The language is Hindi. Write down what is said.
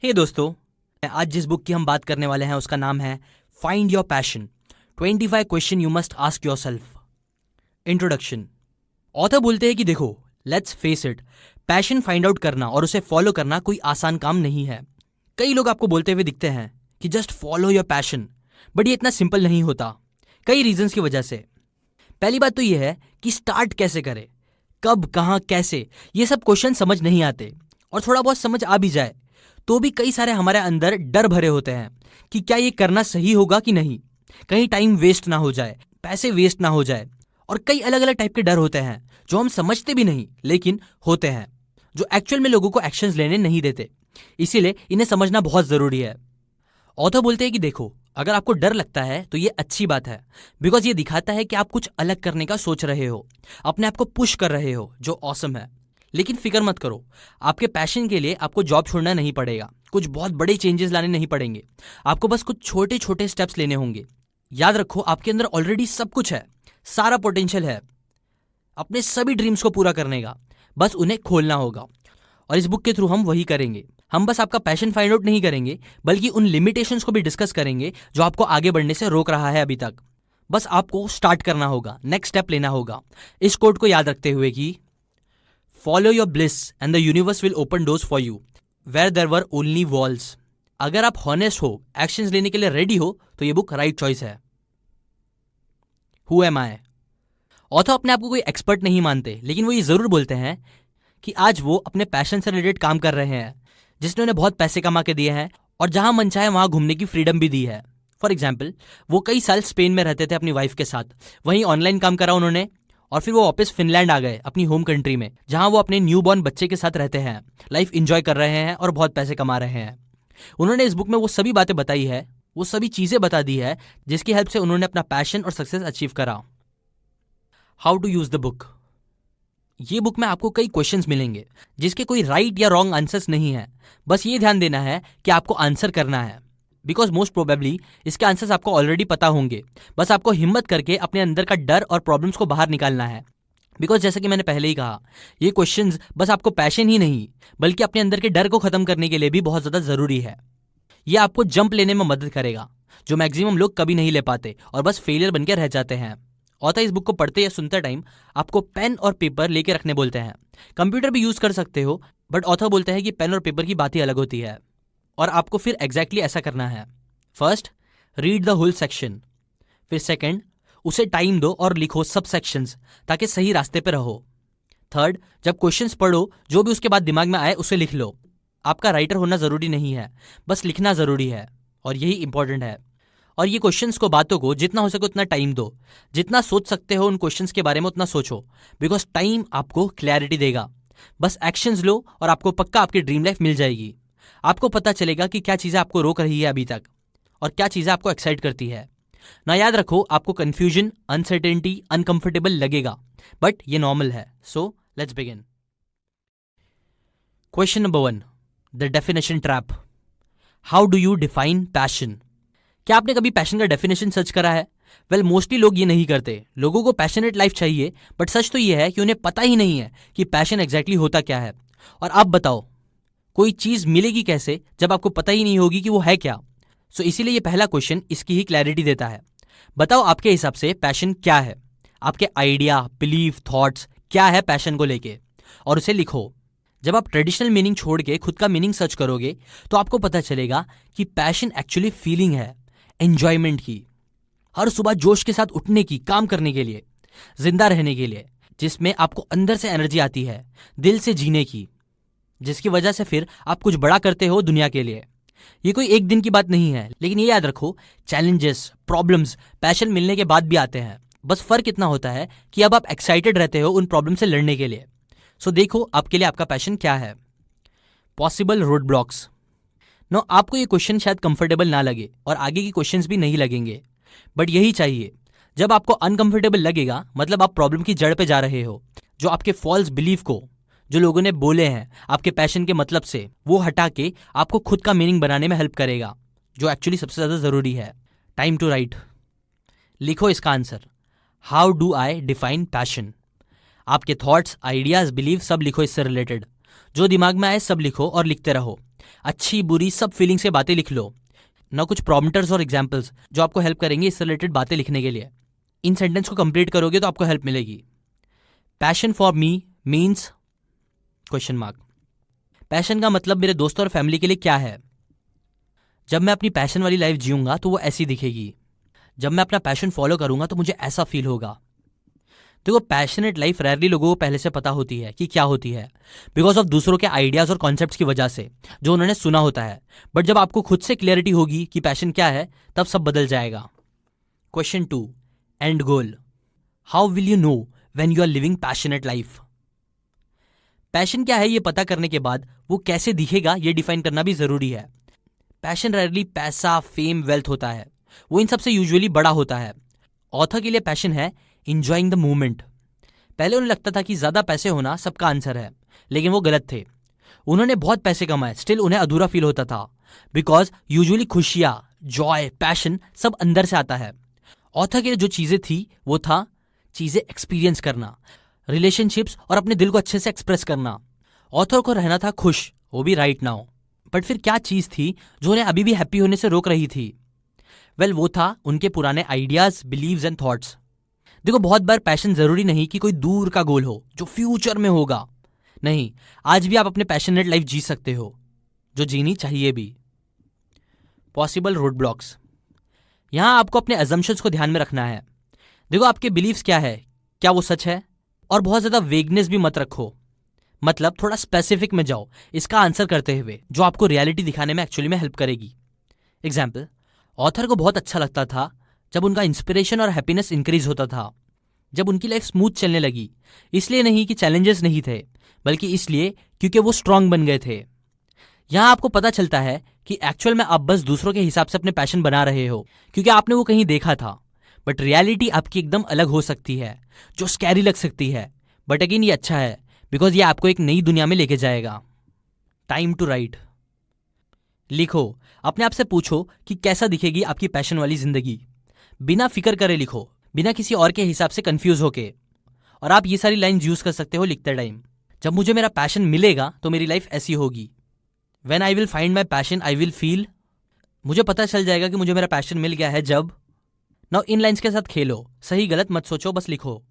हे दोस्तों, आज जिस बुक की हम बात करने वाले हैं उसका नाम है find your passion 25 question you must ask your self. Introduction. Author बोलते हैं कि देखो, let's face it, passion find out करना और उसे फॉलो करना कोई आसान काम नहीं है। कई लोग आपको बोलते हुए दिखते हैं कि just follow your passion, but ये इतना सिंपल नहीं होता, कई रीजंस की वजह से। पहली बात तो ये है कि स्टार्ट कैसे करें, कब, कहाँ, कैसे, ये सब क्वेश्चन समझ नहीं आते। और थोड़ा बहुत समझ आ भी जाए तो भी कई सारे हमारे अंदर डर भरे होते हैं कि क्या ये करना सही होगा कि नहीं, कहीं टाइम वेस्ट ना हो जाए, पैसे वेस्ट ना हो जाए। और कई अलग अलग टाइप के डर होते हैं जो हम समझते भी नहीं लेकिन होते हैं, जो एक्चुअल में लोगों को एक्शंस लेने नहीं देते। इसीलिए इन्हें समझना बहुत जरूरी है। ऑथर बोलते हैं कि देखो, अगर आपको डर लगता है तो ये अच्छी बात है, बिकॉज ये दिखाता है कि आप कुछ अलग करने का सोच रहे हो, अपने आप को पुश कर रहे हो, जो ऑसम है। लेकिन फिक्र मत करो, आपके पैशन के लिए आपको जॉब छोड़ना नहीं पड़ेगा, कुछ बहुत बड़े चेंजेस लाने नहीं पड़ेंगे, आपको बस कुछ छोटे छोटे स्टेप्स लेने होंगे। याद रखो, आपके अंदर ऑलरेडी सब कुछ है, सारा पोटेंशियल है अपने सभी ड्रीम्स को पूरा करने का, बस उन्हें खोलना होगा। और इस बुक के थ्रू हम वही करेंगे। हम बस आपका पैशन फाइंड आउट नहीं करेंगे, बल्कि उन लिमिटेशंस को भी डिस्कस करेंगे जो आपको आगे बढ़ने से रोक रहा है अभी तक। बस आपको स्टार्ट करना होगा, नेक्स्ट स्टेप लेना होगा, इस कोट को याद रखते हुए कि follow your bliss and the universe will open doors for you where there were only walls. अगर आप हॉनेस्ट हो, एक्शंस लेने के लिए रेडी हो, तो ये बुक राइट चॉइस है। Who am I? ऑथर अपने आप को कोई एक्सपर्ट नहीं मानते, लेकिन वो ये जरूर बोलते हैं कि आज वो अपने पैशन से रिलेटेड काम कर रहे हैं, जिसने उन्हें बहुत पैसे कमा के दिए हैं और जहां मन चाहे वहां घूमने की फ्रीडम भी दी है। फॉर एग्जाम्पल, वो कई साल स्पेन में रहते थे अपनी वाइफ के साथ, वहीं ऑनलाइन काम करा उन्होंने, और फिर वो वापस फिनलैंड आ गए अपनी होम कंट्री में, जहां वो अपने न्यू बॉर्न बच्चे के साथ रहते हैं, लाइफ इंजॉय कर रहे हैं और बहुत पैसे कमा रहे हैं। उन्होंने इस बुक में वो सभी बातें बताई है, वो सभी चीजें बता दी है जिसकी हेल्प से उन्होंने अपना पैशन और सक्सेस अचीव करा। How to use the book. ये बुक में आपको कई क्वेश्चंस मिलेंगे जिसके कोई राइट या रॉन्ग आंसर्स नहीं है, बस ये ध्यान देना है कि आपको आंसर करना है, बिकॉज मोस्ट प्रोबेबली इसके आंसर्स आपको ऑलरेडी पता होंगे। बस आपको हिम्मत करके अपने अंदर का डर और प्रॉब्लम्स को बाहर निकालना है, बिकॉज जैसा कि मैंने पहले ही कहा, ये क्वेश्चंस बस आपको पैशन ही नहीं बल्कि अपने अंदर के डर को खत्म करने के लिए भी बहुत ज्यादा जरूरी है। ये आपको जंप लेने में मदद करेगा, जो मैक्सिमम लोग कभी नहीं ले पाते और बस फेलियर बनकर रह जाते हैं। ऑथर इस बुक को पढ़ते या सुनते टाइम आपको पेन और पेपर लेके रखने बोलते हैं। कंप्यूटर भी यूज कर सकते हो, बट ऑथर बोलते हैं कि पेन और पेपर की बात ही अलग होती है। और आपको फिर एग्जैक्टली ऐसा करना है। First, read the whole section. फिर सेकंड, उसे टाइम दो और लिखो सब सेक्शंस, ताकि सही रास्ते पे रहो। थर्ड, जब क्वेश्चंस पढ़ो, जो भी उसके बाद दिमाग में आए उसे लिख लो। आपका राइटर होना जरूरी नहीं है, बस लिखना जरूरी है, और यही इंपॉर्टेंट है। और ये क्वेश्चंस को, बातों को जितना हो सके उतना टाइम दो, जितना सोच सकते हो उन क्वेश्चंस के बारे में उतना सोचो, बिकॉज टाइम आपको क्लैरिटी देगा। बस एक्शंस लो और आपको पक्का आपकी ड्रीम लाइफ मिल जाएगी। आपको पता चलेगा कि क्या चीज़ें आपको रोक रही है अभी तक और क्या चीज़ें आपको एक्साइट करती है ना। याद रखो, आपको कंफ्यूजन, अनसर्टेनिटी, अनकंफर्टेबल लगेगा, बट ये नॉर्मल है। So let's begin. Question number 1, the definition trap. How do you define passion? क्या आपने कभी पैशन का डेफिनेशन सर्च करा है? वेल, मोस्टली लोग ये नहीं करते। लोगों को पैशनेट लाइफ चाहिए, बट सच तो ये है कि उन्हें पता ही नहीं है कि पैशन एग्जैक्टली होता क्या है। और आप बताओ, कोई चीज मिलेगी कैसे जब आपको पता ही नहीं होगी कि वो है क्या? सो इसीलिए ये पहला क्वेश्चन इसकी ही क्लैरिटी देता है। बताओ, आपके हिसाब से पैशन क्या है? आपके आइडिया, बिलीफ, थॉट्स क्या है पैशन को लेके, और उसे लिखो। जब आप ट्रेडिशनल मीनिंग छोड़ के खुद का मीनिंग सर्च करोगे तो आपको पता चलेगा कि पैशन एक्चुअली फीलिंग है, एंजॉयमेंट की, हर सुबह जोश के साथ उठने की, काम करने के लिए, जिंदा रहने के लिए, जिसमें आपको अंदर से एनर्जी आती है, दिल से जीने की, जिसकी वजह से फिर आप कुछ बड़ा करते हो दुनिया के लिए। ये कोई एक दिन की बात नहीं है, लेकिन ये याद रखो, चैलेंजेस, प्रॉब्लम्स पैशन मिलने के बाद भी आते हैं। बस फर्क इतना होता है कि अब आप एक्साइटेड रहते हो उन प्रॉब्लम से लड़ने के लिए। सो देखो, आपके लिए आपका पैशन क्या है। Possible road blocks. नो, आपको ये क्वेश्चन शायद कंफर्टेबल ना लगे और आगे के क्वेश्चंस भी नहीं लगेंगे, बट यही चाहिए। जब आपको अनकंफर्टेबल लगेगा, मतलब आप प्रॉब्लम की जड़ पे जा रहे हो। जो आपके फॉल्स बिलीफ को, जो लोगों ने बोले हैं आपके पैशन के मतलब से, वो हटा के आपको खुद का मीनिंग बनाने में हेल्प करेगा, जो एक्चुअली सबसे ज्यादा जरूरी है। Time to write. लिखो इसका answer. How do I define passion? आपके थॉट्स, आइडियाज, बिलीव सब लिखो इससे रिलेटेड। जो दिमाग में आए सब लिखो और लिखते रहो। अच्छी बुरी सब फीलिंग्स के बातें लिख लो। ना कुछ प्रॉम्प्टर्स और एग्जाम्पल्स जो आपको हेल्प करेंगे इस रिलेटेड बातें लिखने के लिए। इन सेंटेंस को कंप्लीट करोगे तो आपको हेल्प मिलेगी। Passion for me means question mark. Passion का मतलब मेरे दोस्तों और फैमिली के लिए क्या है? जब मैं अपनी पैशन वाली लाइफ जीऊंगा तो वो ऐसी दिखेगी। जब मैं अपना पैशन फॉलो करूंगा तो मुझे ऐसा फील होगा। देखो, पैशनेट लाइफ रेयरली लोगों को पहले से पता होती है कि क्या होती है, बिकॉज ऑफ दूसरों के आइडियाज और कॉन्सेप्ट्स की वजह से जो उन्होंने सुना होता है। बट जब आपको खुद से क्लियरिटी होगी कि पैशन क्या है, तब सब बदल जाएगा। Question 2, and goal. How will you know when you are living passionate life? Passion क्या है ये पता करने के बाद वो कैसे दिखेगा ये डिफाइन करना भी जरूरी है। पैशन रेयरली पैसा, फेम, वेल्थ होता है, वो इन सबसे यूजुअली बड़ा होता है। ऑथर के लिए पैशन है इंजॉइंग द मूवमेंट। पहले उन्हें लगता था कि ज्यादा पैसे होना सबका आंसर है, लेकिन वो गलत थे। उन्होंने बहुत पैसे कमाए, स्टिल उन्हें अधूरा फील होता था, बिकॉज यूजुअली खुशियां, जॉय, पैशन सब अंदर से आता है। ऑथर के लिए जो चीजें थी वो था चीजें एक्सपीरियंस करना, रिलेशनशिप्स और अपने दिल को अच्छे से एक्सप्रेस करना। ऑथर को रहना था खुश, वो भी राइट नाउ। बट फिर क्या चीज थी जो उन्हें अभी भी हैप्पी होने से रोक रही थी? वेल, वो था उनके पुराने आइडियाज, बिलीव्स एंड थॉट्स। देखो, बहुत बार पैशन जरूरी नहीं कि कोई दूर का गोल हो जो फ्यूचर में होगा। नहीं, आज भी आप अपने पैशनेट लाइफ जी सकते हो, जो जीनी चाहिए भी। Possible road blocks. यहां आपको अपने अजम्पशंस को ध्यान में रखना है। देखो, आपके बिलीव्स क्या है, क्या वो सच है? और बहुत ज्यादा वेगनेस भी मत रखो, मतलब थोड़ा स्पेसिफिक में जाओ इसका आंसर करते हुए, जो आपको रियलिटी दिखाने में एक्चुअली में हेल्प करेगी। एग्जाम्पल, ऑथर को बहुत अच्छा लगता था जब उनका इंस्पिरेशन और हैप्पीनेस इंक्रीज होता था, जब उनकी लाइफ स्मूथ चलने लगी। इसलिए नहीं कि चैलेंजेस नहीं थे, बल्कि इसलिए क्योंकि वो स्ट्रांग बन गए थे। यहां आपको पता चलता है कि एक्चुअल में आप बस दूसरों के हिसाब से अपने पैशन बना रहे हो, क्योंकि आपने वो कहीं देखा था। बट रियलिटी आपकी एकदम अलग हो सकती है, जो स्कैरी लग सकती है। बट अगेन ये अच्छा है, बिकॉज ये आपको एक नई दुनिया में लेके जाएगा। Time to write. लिखो, अपने आप से पूछो कि कैसा दिखेगी आपकी पैशन वाली जिंदगी। बिना फिक्र करे लिखो, बिना किसी और के हिसाब से कंफ्यूज होके। और आप ये सारी लाइन्स यूज कर सकते हो लिखते टाइम। जब मुझे मेरा पैशन मिलेगा तो मेरी लाइफ ऐसी होगी। When I will find my passion, I will feel। मुझे पता चल जाएगा कि मुझे मेरा पैशन मिल गया है जब। नाउ इन लाइन्स के साथ खेलो, सही गलत मत सोचो, बस लिखो।